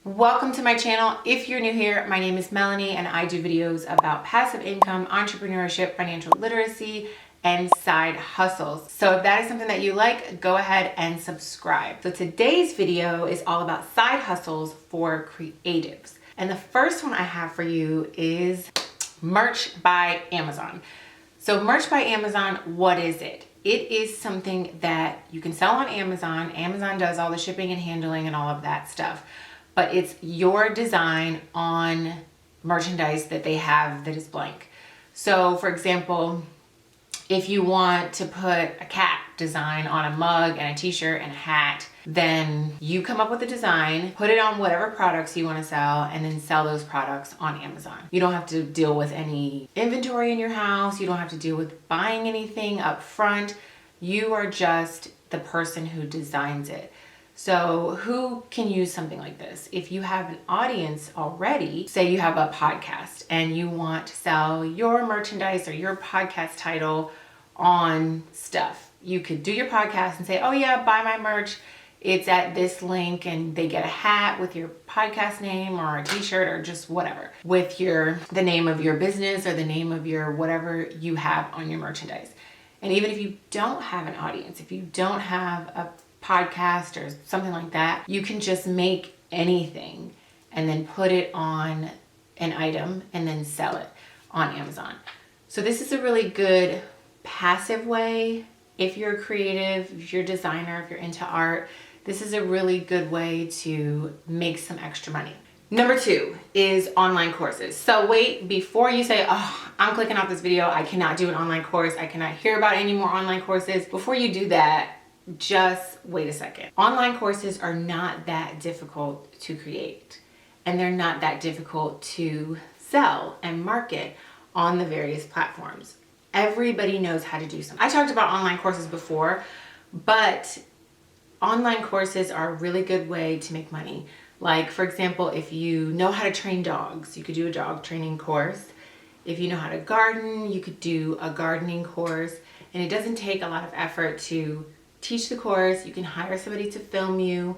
Welcome to my channel. If you're new here, my name is Melanie and I do videos about passive income, entrepreneurship, financial literacy, and side hustles. So if that is something that you like, go ahead and subscribe. So today's video is all about side hustles for creatives. And the first one I have for you is merch by Amazon. So merch by Amazon, what is it? It is something that you can sell on Amazon. Amazon does all the shipping and handling and all of that stuff. But it's your design on merchandise that they have that is blank. So for example, if you want to put a cat design on a mug and a t-shirt and a hat, then you come up with a design, put it on whatever products you want to sell, and then sell those products on Amazon. You don't have to deal with any inventory in your house. You don't have to deal with buying anything up front. You are just the person who designs it. So who can use something like this? If you have an audience already, say you have a podcast and you want to sell your merchandise or your podcast title on stuff, you could do your podcast and say, oh yeah, buy my merch. It's at this link, and they get a hat with your podcast name or a t-shirt or just whatever with the name of your business or the name of your whatever you have on your merchandise. And even if you don't have an audience, if you don't have a podcast or something like that, you can just make anything and then put it on an item and then sell it on Amazon. So this is a really good passive way. If you're creative, if you're a designer, if you're into art, this is a really good way to make some extra money. Number 2 is online courses. So wait, before you say, oh, I'm clicking off this video, I cannot do an online course, I cannot hear about any more online courses. Before you do that, just wait a second. Online courses are not that difficult to create, and they're not that difficult to sell and market on the various platforms. Everybody knows how to do something. I talked about online courses before, but online courses are a really good way to make money. Like, for example, if you know how to train dogs, you could do a dog training course. If you know how to garden, you could do a gardening course. And it doesn't take a lot of effort to teach the course. You can hire somebody to film you,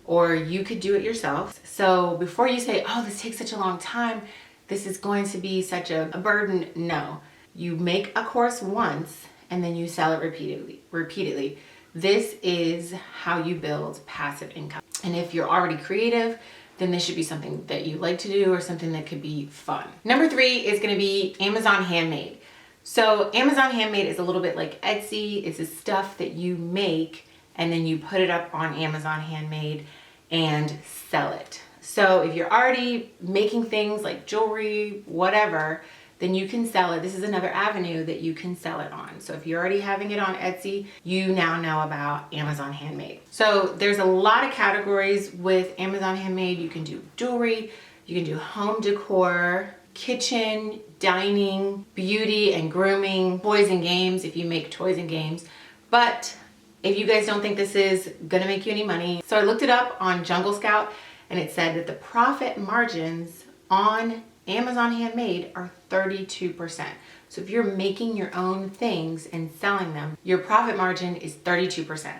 or you could do it yourself. So before you say, oh, this takes such a long time, this is going to be such a burden, no. You make a course once and then you sell it repeatedly. This is how you build passive income. And if you're already creative, then this should be something that you like to do or something that could be fun. Number 3 is going to be Amazon Handmade. So Amazon Handmade is a little bit like Etsy. It's the stuff that you make and then you put it up on Amazon Handmade and sell it. So if you're already making things like jewelry, whatever, then you can sell it. This is another avenue that you can sell it on. So if you're already having it on Etsy, you now know about Amazon Handmade. So there's a lot of categories with Amazon Handmade. You can do jewelry, you can do home decor, kitchen, dining, beauty and grooming, toys and games if you make toys and games. But if you guys don't think this is gonna make you any money, so I looked it up on Jungle Scout and it said that the profit margins on Amazon Handmade are 32%. So if you're making your own things and selling them, your profit margin is 32%.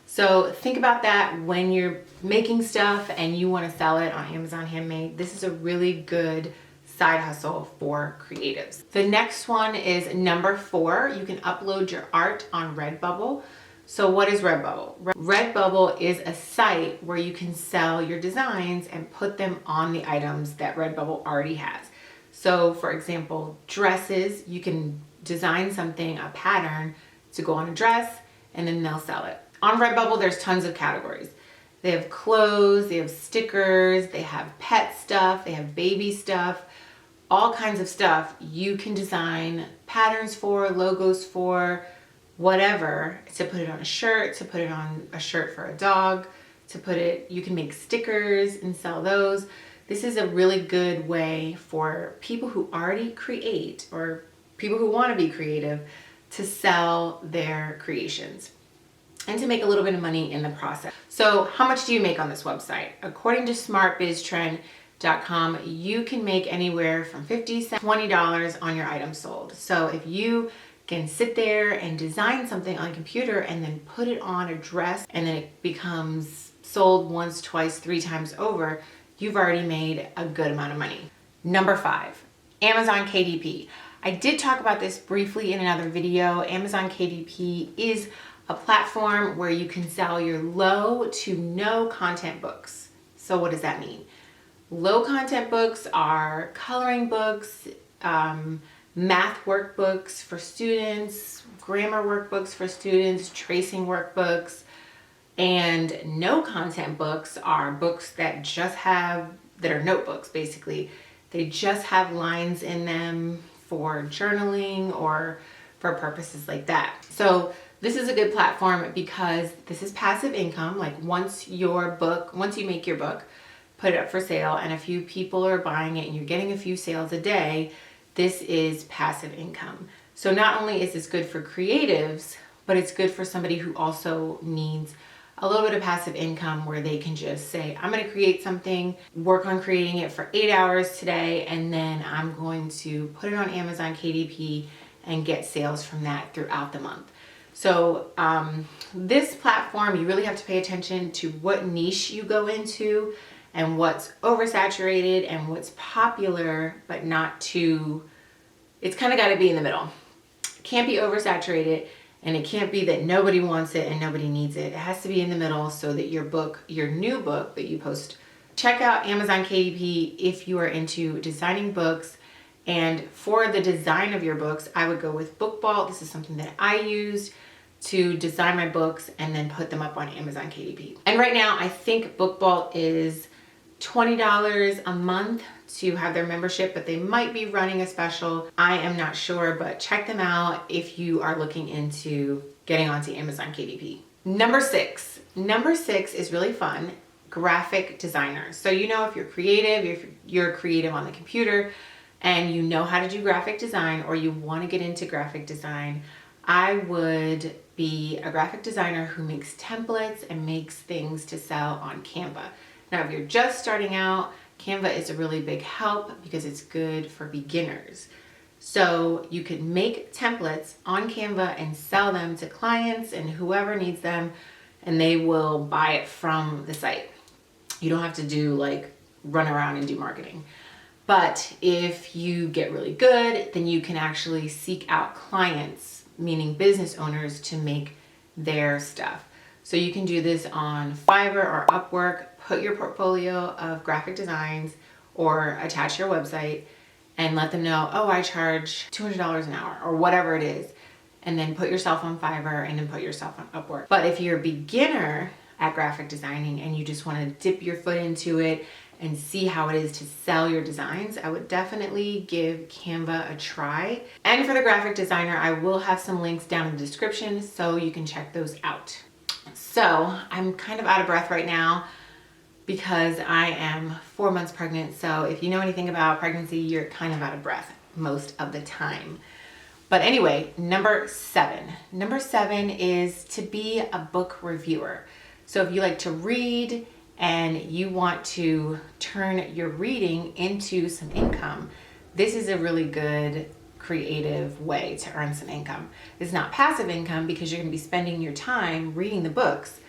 So think about that when you're making stuff and you want to sell it on Amazon Handmade. This is a really good side hustle for creatives. The next one is number 4. You can upload your art on Redbubble. So what is Redbubble? Redbubble is a site where you can sell your designs and put them on the items that Redbubble already has. So for example, dresses, you can design something, a pattern to go on a dress, and then they'll sell it. On Redbubble, there's tons of categories. They have clothes, they have stickers, they have pet stuff, they have baby stuff, all kinds of stuff you can design patterns for, logos for, whatever, to put it on a shirt, to put it on a shirt for a dog, you can make stickers and sell those. This is a really good way for people who already create or people who want to be creative to sell their creations and to make a little bit of money in the process. So how much do you make on this website? According to smartbiztrend.com, you can make anywhere from 50 cents to $20 on your items sold. So if you can sit there and design something on a computer and then put it on a dress and then it becomes sold once, twice, 3 times over, you've already made a good amount of money. Number 5, Amazon KDP. I did talk about this briefly in another video. Amazon KDP is a platform where you can sell your low to no content books. So what does that mean? Low content books are coloring books, math workbooks for students, grammar workbooks for students, tracing workbooks, and no content books are books that are notebooks basically. They just have lines in them for journaling or for purposes like that. So this is a good platform because this is passive income. Like once you make your book, put it up for sale and a few people are buying it and you're getting a few sales a day, this is passive income. So not only is this good for creatives, but it's good for somebody who also needs a little bit of passive income where they can just say, I'm going to create something, work on creating it for 8 hours today, and then I'm going to put it on Amazon KDP and get sales from that throughout the month. So this platform, you really have to pay attention to what niche you go into and what's oversaturated and what's popular, but not too, it's kind of got to be in the middle. It can't be oversaturated and it can't be that nobody wants it and nobody needs it. It has to be in the middle so that your new book that you post. Check out Amazon KDP if you are into designing books. And for the design of your books, I would go with Bookball. This is something that I used to design my books and then put them up on Amazon KDP. And right now, I think Bookball is $20 a month to have their membership, but they might be running a special. I am not sure, but check them out if you are looking into getting onto Amazon KDP. Number 6 is really fun, graphic designers. So if you're creative, if you're creative on the computer and you know how to do graphic design or you want to get into graphic design, I would be a graphic designer who makes templates and makes things to sell on Canva. Now, if you're just starting out, Canva is a really big help because it's good for beginners. So you can make templates on Canva and sell them to clients and whoever needs them, and they will buy it from the site. You don't have to run around and do marketing. But if you get really good, then you can actually seek out clients, meaning business owners, to make their stuff. So you can do this on Fiverr or Upwork. Put your portfolio of graphic designs or attach your website and let them know, oh, I charge $200 an hour or whatever it is. And then put yourself on Fiverr and then put yourself on Upwork. But if you're a beginner at graphic designing and you just want to dip your foot into it and see how it is to sell your designs, I would definitely give Canva a try. And for the graphic designer, I will have some links down in the description so you can check those out. So I'm kind of out of breath right now because I am 4 months pregnant. So if you know anything about pregnancy, you're kind of out of breath most of the time. But anyway, number 7. Number 7 is to be a book reviewer. So if you like to read and you want to turn your reading into some income, this is a really good creative way to earn some income. It's not passive income because you're going to be spending your time reading the books.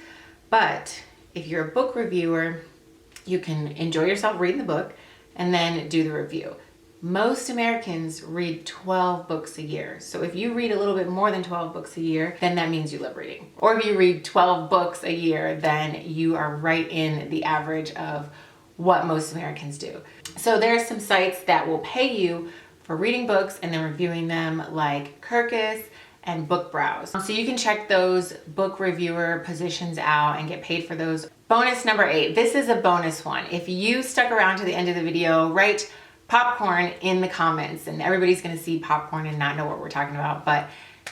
But if you're a book reviewer, you can enjoy yourself reading the book and then do the review. Most Americans read 12 books a year. So if you read a little bit more than 12 books a year, then that means you love reading. Or if you read 12 books a year, then you are right in the average of what most Americans do. So there are some sites that will pay you for reading books and then reviewing them, like Kirkus and Book Browse. So you can check those book reviewer positions out and get paid for those. Bonus number 8. This is a bonus one. If you stuck around to the end of the video, write popcorn in the comments, and everybody's going to see popcorn and not know what we're talking about, but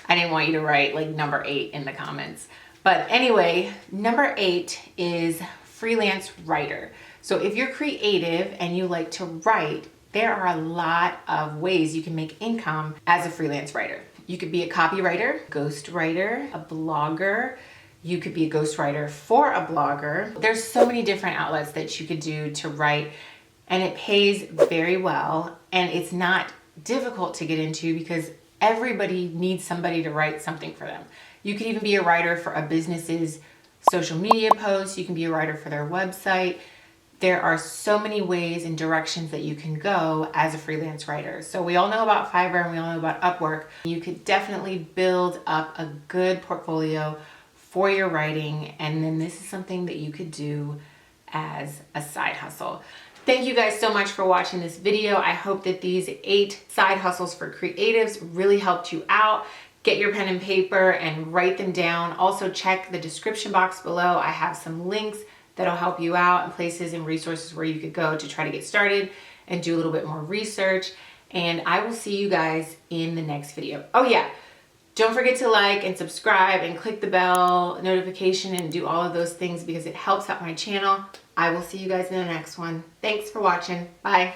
I didn't want you to write number 8 in the comments. But anyway, number 8 is freelance writer. So if you're creative and you like to write, there are a lot of ways you can make income as a freelance writer. You could be a copywriter, ghostwriter, a blogger. You could be a ghostwriter for a blogger. There's so many different outlets that you could do to write, and it pays very well, and it's not difficult to get into because everybody needs somebody to write something for them. You could even be a writer for a business's social media posts. You can be a writer for their website. there are so many ways and directions that you can go as a freelance writer. So we all know about Fiverr and we all know about Upwork. You could definitely build up a good portfolio for your writing, and then this is something that you could do as a side hustle. Thank you guys so much for watching this video. I hope that these 8 side hustles for creatives really helped you out. Get your pen and paper and write them down. Also check the description box below. I have some links that'll help you out and places and resources where you could go to try to get started and do a little bit more research. And I will see you guys in the next video. Oh yeah, don't forget to like and subscribe and click the bell notification and do all of those things because it helps out my channel. I will see you guys in the next one. Thanks for watching. Bye.